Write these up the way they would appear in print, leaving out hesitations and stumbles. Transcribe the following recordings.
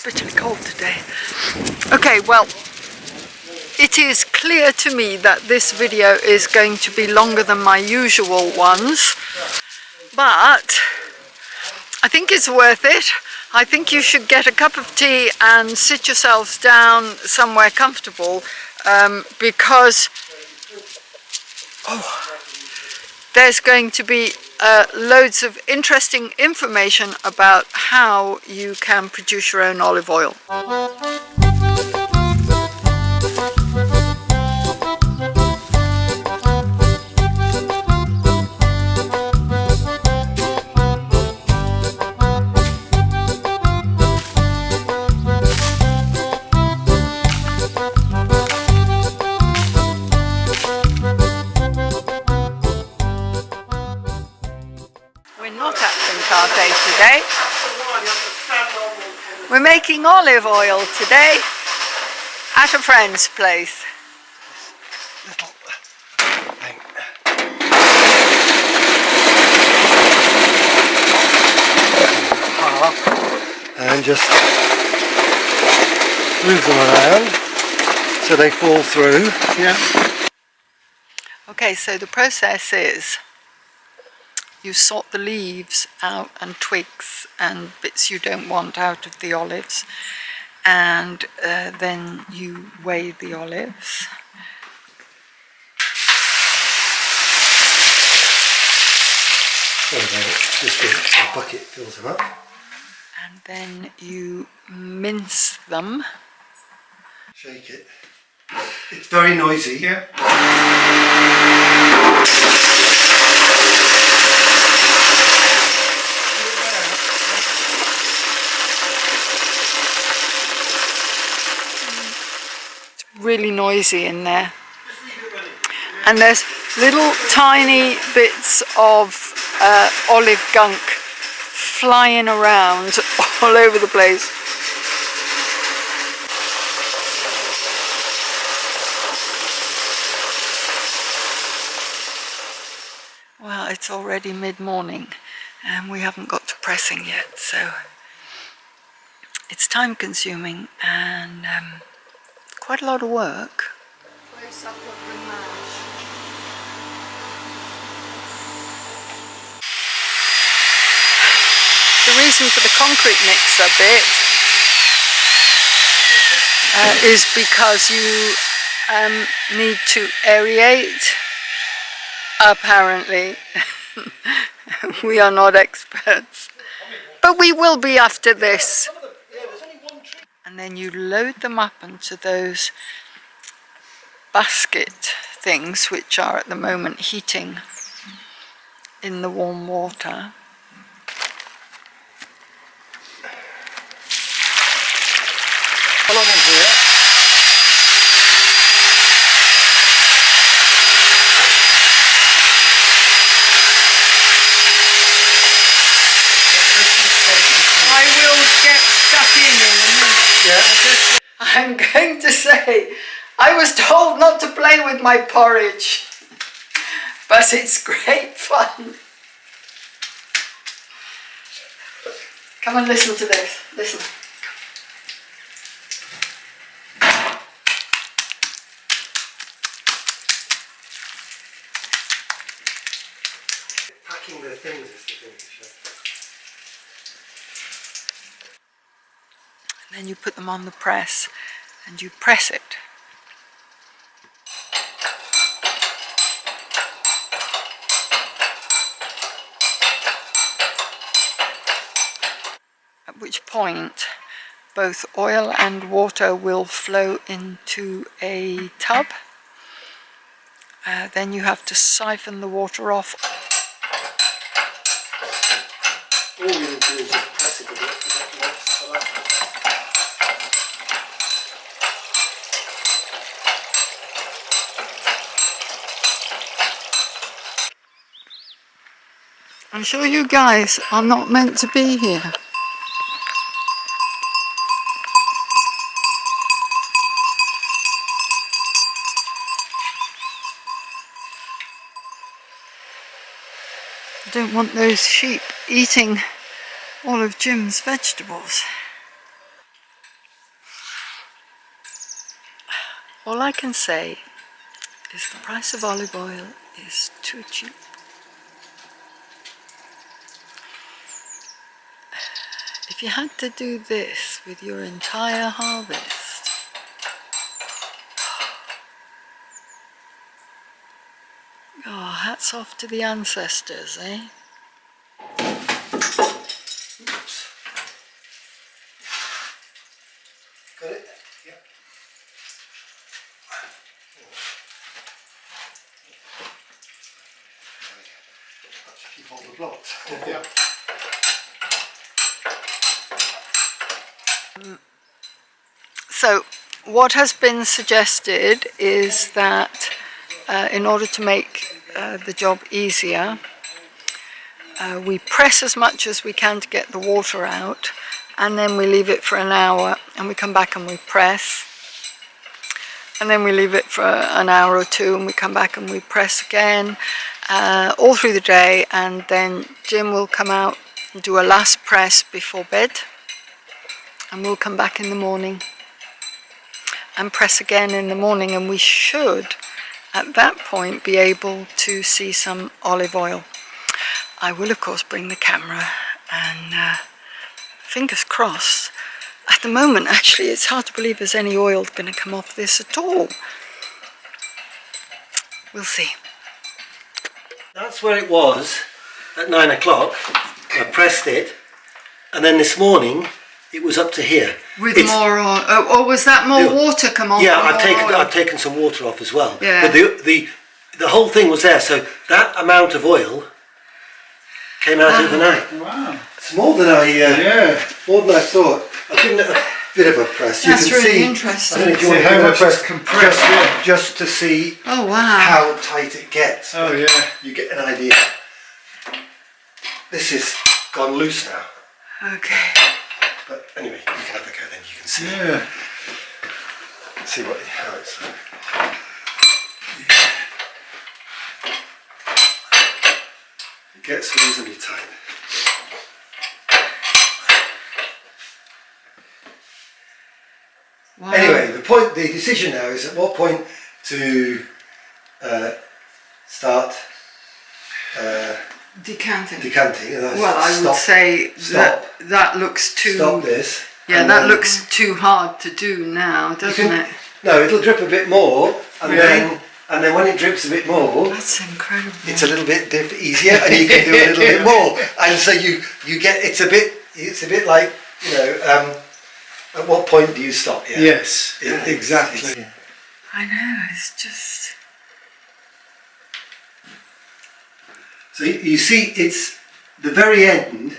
bitterly cold today. Okay, well, it is clear to me that this video is going to be longer than my usual ones, but I think it's worth it. I think you should get a cup of tea and sit yourselves down somewhere comfortable, because there's going to be loads of interesting information about how you can produce your own olive oil. We're not at Pincarte today. We're making olive oil today at a friend's place. And just move them around so they fall through. Yeah. Okay, so the process is you sort the leaves out and twigs and bits you don't want out of the olives, and then you weigh the olives. So just the bucket fills them up. And then you mince them. Shake it. It's very noisy. Yeah. It's really noisy in there. And there's little tiny bits of olive gunk flying around all over the place. Well, it's already mid-morning and we haven't got to pressing yet, so it's time consuming and quite a lot of work. Close up of the mash. The reason for the concrete mixer bit is because you need to aerate. Apparently. We are not experts, but we will be after this. And then you load them up into those basket things, which are at the moment heating in the warm water. Follow them here. I will get stuck in a minute. Yeah. I'm going to say, I was told not to play with my porridge, but it's great fun. Come and listen to this. Listen. Packing the things is the thing. Then you put them on the press and you press it. At which point both oil and water will flow into a tub. Then you have to siphon the water off. All we need to do is just press it a bit to get less. I'm sure you guys are not meant to be here. I don't want those sheep eating all of Jim's vegetables. All I can say is the price of olive oil is too cheap. If you had to do this with your entire harvest, oh, hats off to the ancestors, eh? Oops. Got it? Yep. Let's keep all the blocks. Yep. So what has been suggested is that in order to make the job easier, we press as much as we can to get the water out, and then we leave it for an hour, and we come back and we press, and then we leave it for an hour or two, and we come back and we press again, all through the day. And then Jim will come out and do a last press before bed, and we'll come back in the morning and press again in the morning, and we should at that point be able to see some olive oil. I will of course bring the camera, and fingers crossed. At the moment actually it's hard to believe there's any oil going to come off this at all. We'll see. That's where it was at 9 o'clock. I pressed it, and then this morning it was up to here. With more oil, or was that more water come off? Yeah, I've taken some water off as well. Yeah. But the whole thing was there, so that amount of oil came out overnight. Wow. It's more than more than I thought. I've given it a bit of a press. That's you can really see, interesting. I don't know if you See want to how give it a much press, it's compressed, just to see Oh wow. how tight it gets. Oh yeah. You get an idea. This is gone loose now. Okay. But anyway, you can have a go then, you can see. Yeah. See how it's It gets reasonably tight. Wow. Anyway, the decision now is at what point to start Decanting. decanting. And Well, I would say that looks too. Stop this. Yeah, and that then looks too hard to do now, doesn't it? No, it'll drip a bit more, and then when it drips a bit more, That's incredible. it's a little bit easier, and you can do a little bit more. And so you get it's a bit like, you know, at what point do you stop? Yeah. Yes. Exactly. I know, it's just. So you see, it's the very end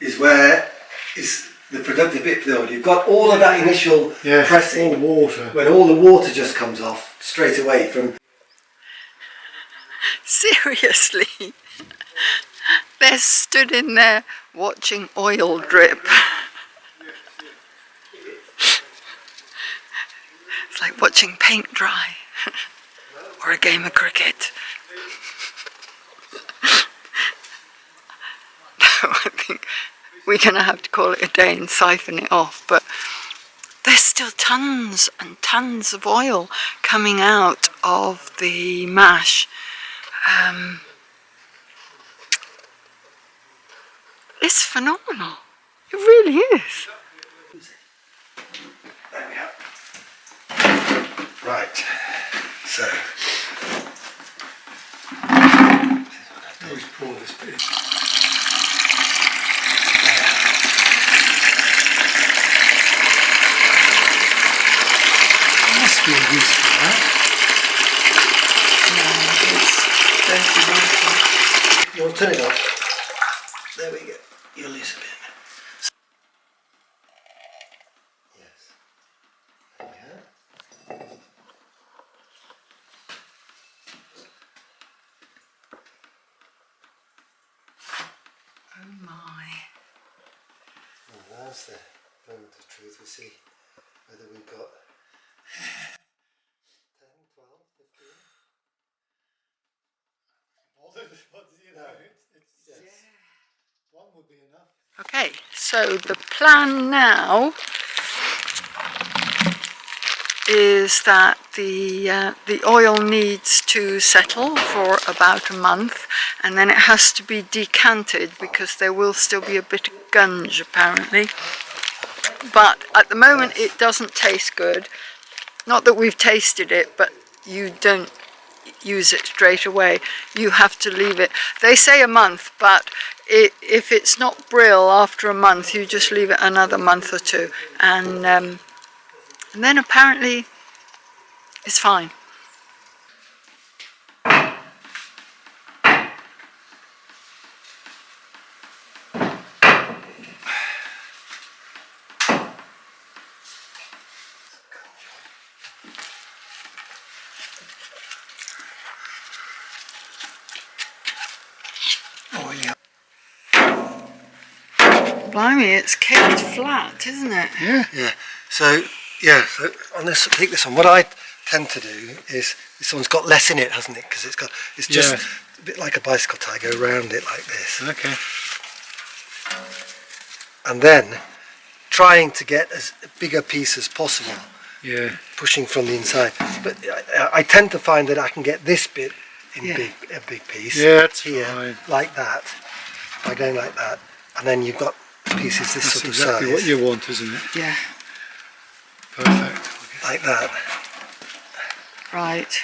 is where is the productive bit for the oil. You've got all of that initial pressing, all the water. when all the water just comes off straight away from. Seriously, they're stood in there watching oil drip. It's like watching paint dry or a game of cricket. No, I think we're going to have to call it a day and siphon it off, but there's still tons and tons of oil coming out of the mash. It's phenomenal. It really is. There we are. Right. So. Always pour this bit. Must be used for that. No, it's dirty water. You want to turn it off? There we go. You'll lose a bit. Yes. There we are. Oh my. Well, that's the moment of truth. We see whether we've got 10, 12, 15. One would be enough. Okay, so the plan now is that the oil needs to settle for about a month, and then it has to be decanted because there will still be a bit of gunge apparently. But at the moment it doesn't taste good. Not that we've tasted it, but you don't use it straight away. You have to leave it. They say a month, but if it's not brill after a month, you just leave it another month or two, and then apparently it's fine. Oh yeah. Blimey, it's caked flat, isn't it? Yeah. Yeah. So on this, take this one. What I tend to do is this one's got less in it, hasn't it? Because it's just Yeah. a bit like a bicycle tire. Go round it like this, Okay. and then trying to get as big a piece as possible, Yeah. pushing from the inside. But I tend to find that I can get this bit in Yeah. a big piece. Yeah, that's here fine. like that, by going like that, and then you've got pieces this That's sort of exactly size, what you want, isn't it? Yeah, Perfect. like that. right.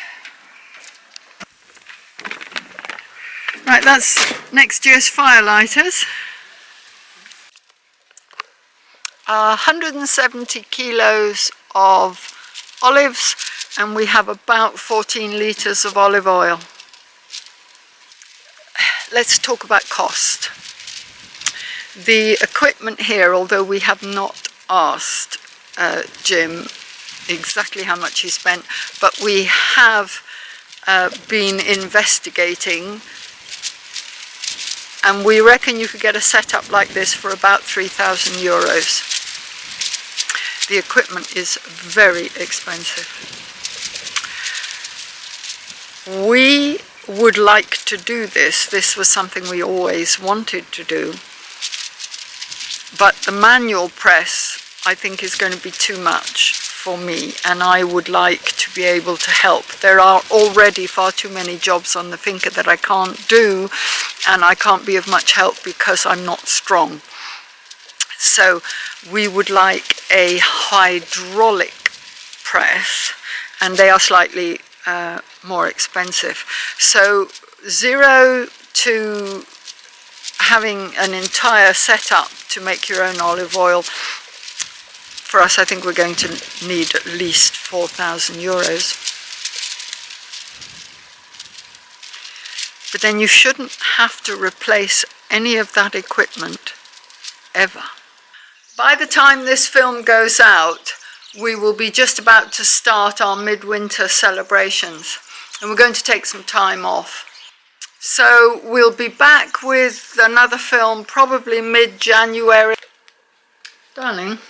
Right, that's next year's firelighters. 170 kilos of olives, and we have about 14 litres of olive oil. Let's talk about cost. The equipment here, although we have not asked Jim exactly how much he spent, but we have been investigating, and we reckon you could get a setup like this for about €3,000. The equipment is very expensive. We would like to do this. This was something we always wanted to do. But the manual press, I think, is going to be too much for me, and I would like to be able to help. There are already far too many jobs on the finca that I can't do, and I can't be of much help because I'm not strong. So we would like a hydraulic press, and they are slightly more expensive. So 0 to having an entire setup to make your own olive oil, for us I think we're going to need at least €4,000. But then you shouldn't have to replace any of that equipment ever. By the time this film goes out, we will be just about to start our midwinter celebrations, and we're going to take some time off. So we'll be back with another film probably mid-January. Darling,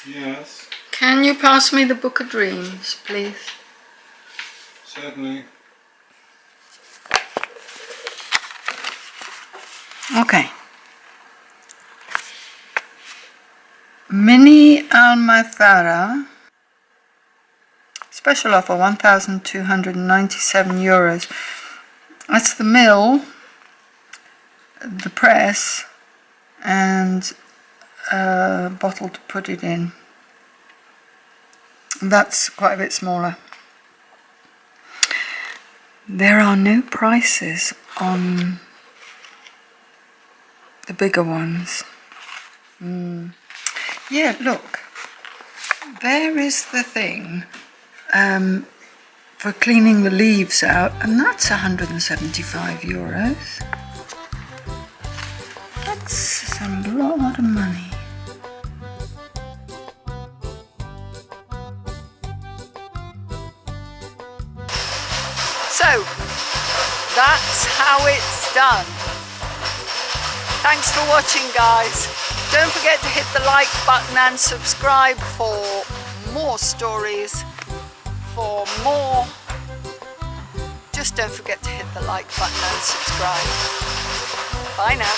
Yes, can you pass me the Book of Dreams, please? certainly. Okay. Mini Almathara, special offer, €1,297. That's the mill, the press, and a bottle to put it in. That's quite a bit smaller. There are no prices on the bigger ones. Yeah, look, there is the thing for cleaning the leaves out, and that's €175. That's a lot of money. So, that's how it's done. Thanks for watching, guys. Don't forget to hit the like button and subscribe for more stories, for more. Just don't forget to hit the like button and subscribe. Bye now.